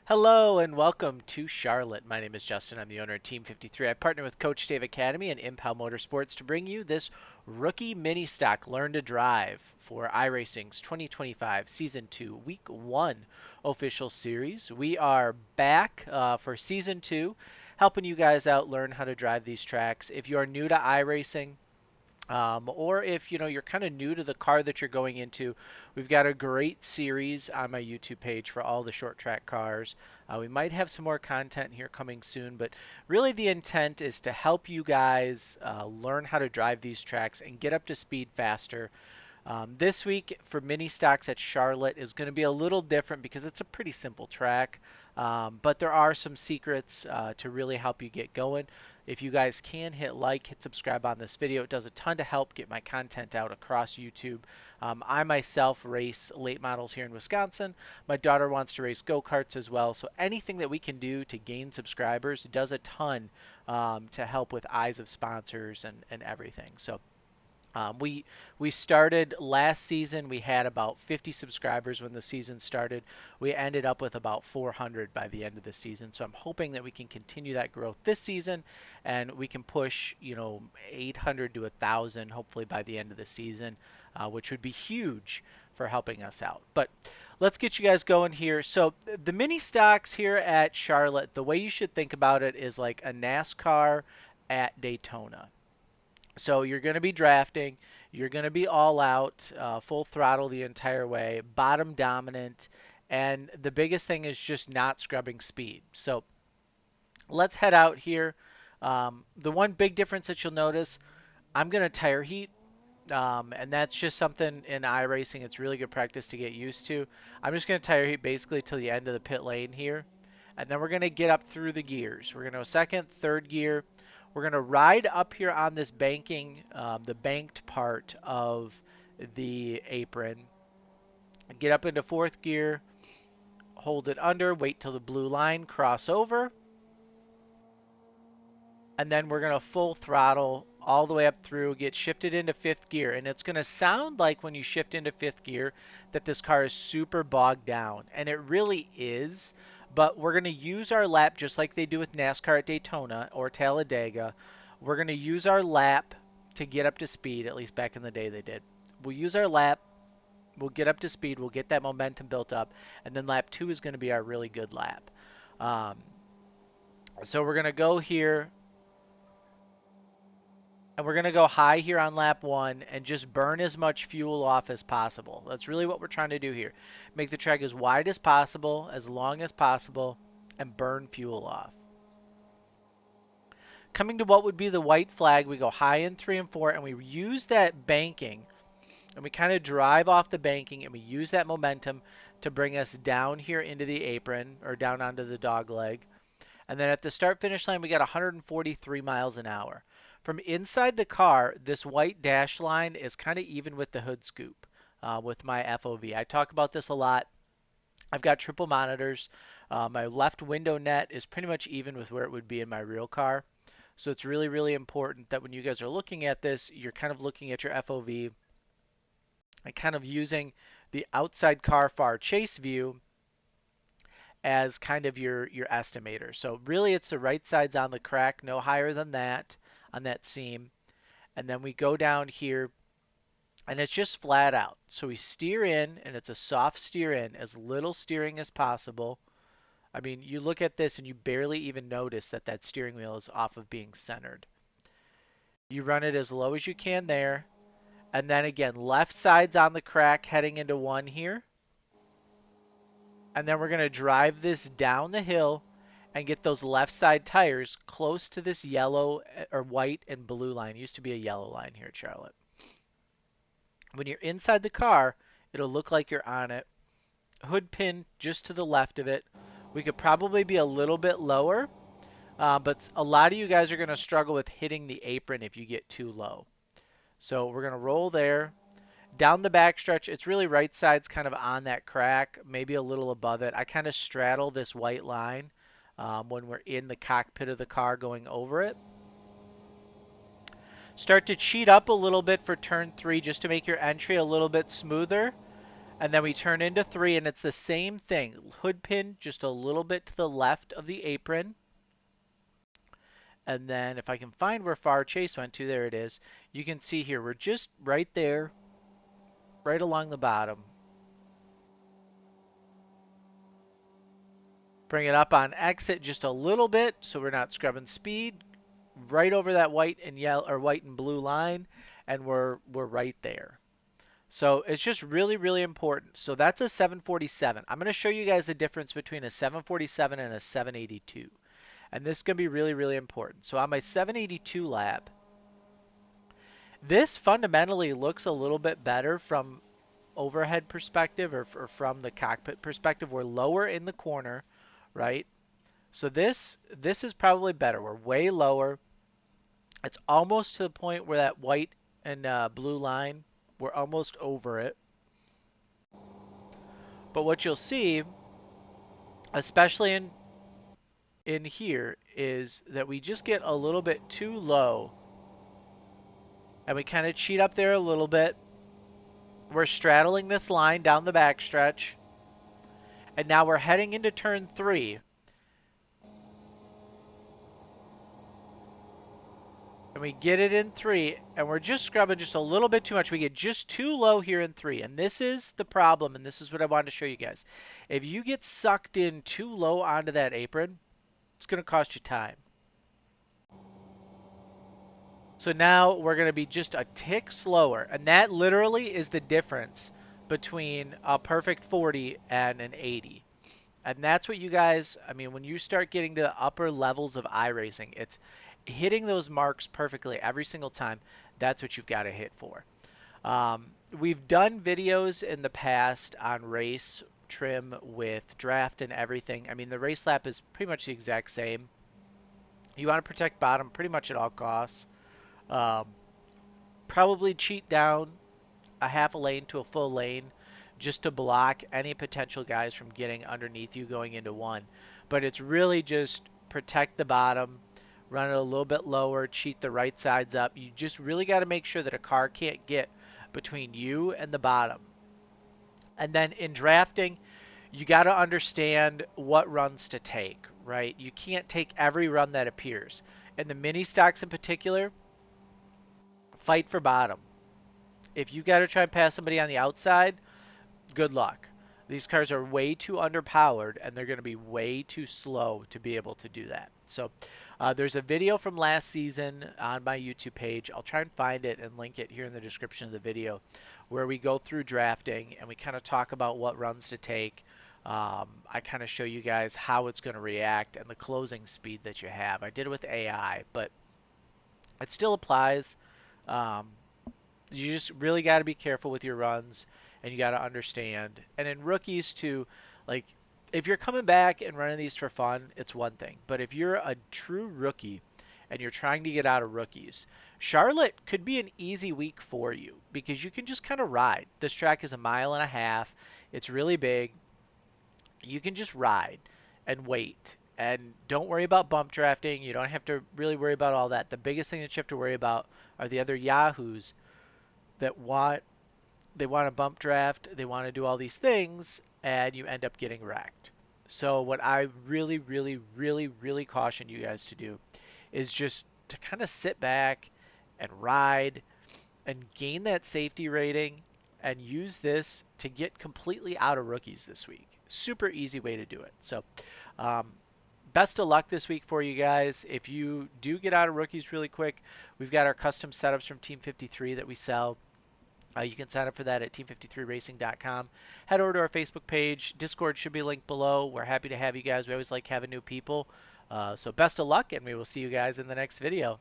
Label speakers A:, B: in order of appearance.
A: Hello and welcome to Charlotte. My name is Justin. I'm the owner of Team 53. I partner with Coach Dave Academy and Impel Motorsports to bring you this rookie mini stock Learn to Drive for iRacing's 2025 Season 2 Week 1 official series. We are back for Season 2, helping you guys out learn how to drive these tracks. If you are new to iRacing, or if you're kind of new to the car that you're going into, we've got a great series on my YouTube page for all the short track cars. We might have some more content here coming soon, but really the intent is to help you guys learn how to drive these tracks and get up to speed faster. This week for mini stocks at Charlotte is going to be a little different because it's a pretty simple track, but there are some secrets to really help you get going. If you guys can hit like, hit subscribe on this video, it does a ton to help get my content out across YouTube. I myself race late models here in Wisconsin. My daughter wants to race go-karts as well, so anything that we can do to gain subscribers does a ton to help with eyes of sponsors and everything. So we started last season. We had about 50 subscribers when the season started. We ended up with about 400 by the end of the season. So I'm hoping that we can continue that growth this season, and we can push 800 to 1,000 hopefully by the end of the season, which would be huge for helping us out. But let's get you guys going here. So the mini stocks here at Charlotte, the way you should think about it is like a NASCAR at Daytona. So you're going to be drafting, you're going to be all out, full throttle the entire way, bottom dominant, and the biggest thing is just not scrubbing speed. So let's head out here. The one big difference that you'll notice, I'm going to tire heat, and that's just something in iRacing. It's really good practice to get used to. I'm just going to tire heat basically till the end of the pit lane here, and then we're going to get up through the gears. We're going to go second, third gear. We're going to ride up here on this banking, the banked part of the apron. Get up into fourth gear, hold it under, wait till the blue line, cross over, and then we're going to full throttle all the way up through, get shifted into fifth gear. And it's going to sound like when you shift into fifth gear that this car is super bogged down, and it really is. But we're going to use our lap just like they do with NASCAR at Daytona or Talladega. We're going to use our lap to get up to speed, at least back in the day they did. We'll use our lap, we'll get up to speed, we'll get that momentum built up, and then lap 2 is going to be our really good lap. Um, so we're going to go here, and we're going to go high here on lap 1 and just burn as much fuel off as possible. That's really what we're trying to do here. Make the track as wide as possible, as long as possible, and burn fuel off. Coming to what would be the white flag, we go high in 3 and 4, and we use that banking, and we kind of drive off the banking, and we use that momentum to bring us down here into the apron, or down onto the dog leg. And then at the start-finish line, we got 143 miles an hour. From inside the car, this white dash line is kind of even with the hood scoop with my FOV. I talk about this a lot. I've got triple monitors. My left window net is pretty much even with where it would be in my real car. So it's really, really important that when you guys are looking at this, you're kind of looking at your FOV and kind of using the outside car far chase view as kind of your estimator. So really it's the right side's on the crack, no higher than that on that seam. And then we go down here and it's just flat out. So we steer in, and it's a soft steer in, as little steering as possible. I mean, you look at this and you barely even notice that that steering wheel is off of being centered. You run it as low as you can there. And then again, left side's on the crack heading into 1 here. And then we're going to drive this down the hill and get those left side tires close to this yellow or white and blue line. It used to be a yellow line here at Charlotte. When you're inside the car, it'll look like you're on it. Hood pin just to the left of it. We could probably be a little bit lower, but a lot of you guys are going to struggle with hitting the apron if you get too low. So we're going to roll there. Down the backstretch, it's really right side's kind of on that crack, maybe a little above it. I kind of straddle this white line when we're in the cockpit of the car going over it. Start to cheat up a little bit for turn 3 just to make your entry a little bit smoother. And then we turn into 3, and it's the same thing. Hood pin just a little bit to the left of the apron. And then if I can find where far chase went to, there it is. You can see here, we're just right there, right along the bottom. Bring it up on exit just a little bit so we're not scrubbing speed. Right over that white and yellow or white and blue line, and we're right there. So it's just really, really important. So that's a 747. I'm going to show you guys the difference between a 747 and a 782. And this is going to be really, really important. So on my 782 lap, this fundamentally looks a little bit better from overhead perspective or from the cockpit perspective. We're lower in the corner, right? So this is probably better. We're way lower. It's almost to the point where that white and blue line, we're almost over it. But what you'll see, especially in here, is that we just get a little bit too low. And we kind of cheat up there a little bit. We're straddling this line down the backstretch. And now we're heading into turn 3. And we get it in 3, and we're just scrubbing just a little bit too much. We get just too low here in 3, and this is the problem, and this is what I wanted to show you guys. If you get sucked in too low onto that apron, it's going to cost you time. So now we're going to be just a tick slower, and that literally is the difference between a perfect 40 and an 80. And that's what you guys, I mean, when you start getting to the upper levels of iRacing, it's hitting those marks perfectly every single time. That's what you've got to hit for. We've done videos in the past on race trim with draft and everything. I mean, the race lap is pretty much the exact same. You want to protect bottom pretty much at all costs. Um, Probably cheat down a half a lane to a full lane just to block any potential guys from getting underneath you going into 1. But it's really just protect the bottom, run it a little bit lower, cheat the right sides up. You just really got to make sure that a car can't get between you and the bottom. And then in drafting, you got to understand what runs to take, right? You can't take every run that appears. And the mini stocks in particular, fight for bottom. If you got to try and pass somebody on the outside, good luck. These cars are way too underpowered, and they're going to be way too slow to be able to do that. So there's a video from last season on my YouTube page. I'll try and find it and link it here in the description of the video, where we go through drafting and we kind of talk about what runs to take. I kind of show you guys how it's going to react and the closing speed that you have. I did it with AI, but it still applies. Um, you just really got to be careful with your runs, and you got to understand. And in rookies too, like if you're coming back and running these for fun, it's one thing. But if you're a true rookie and you're trying to get out of rookies, Charlotte could be an easy week for you because you can just kind of ride. This track is 1.5 miles. It's really big. You can just ride and wait. And don't worry about bump drafting. You don't have to really worry about all that. The biggest thing that you have to worry about are the other yahoos that want to bump draft, they want to do all these things, and you end up getting wrecked. So what I really, really, really, really caution you guys to do is just to kind of sit back and ride and gain that safety rating and use this to get completely out of rookies this week. Super easy way to do it. So um, best of luck this week for you guys. If you do get out of rookies really quick, we've got our custom setups from Team 53 that we sell. You can sign up for that at team53racing.com. Head over to our Facebook page. Discord should be linked below. We're happy to have you guys. We always like having new people. So best of luck, and we will see you guys in the next video.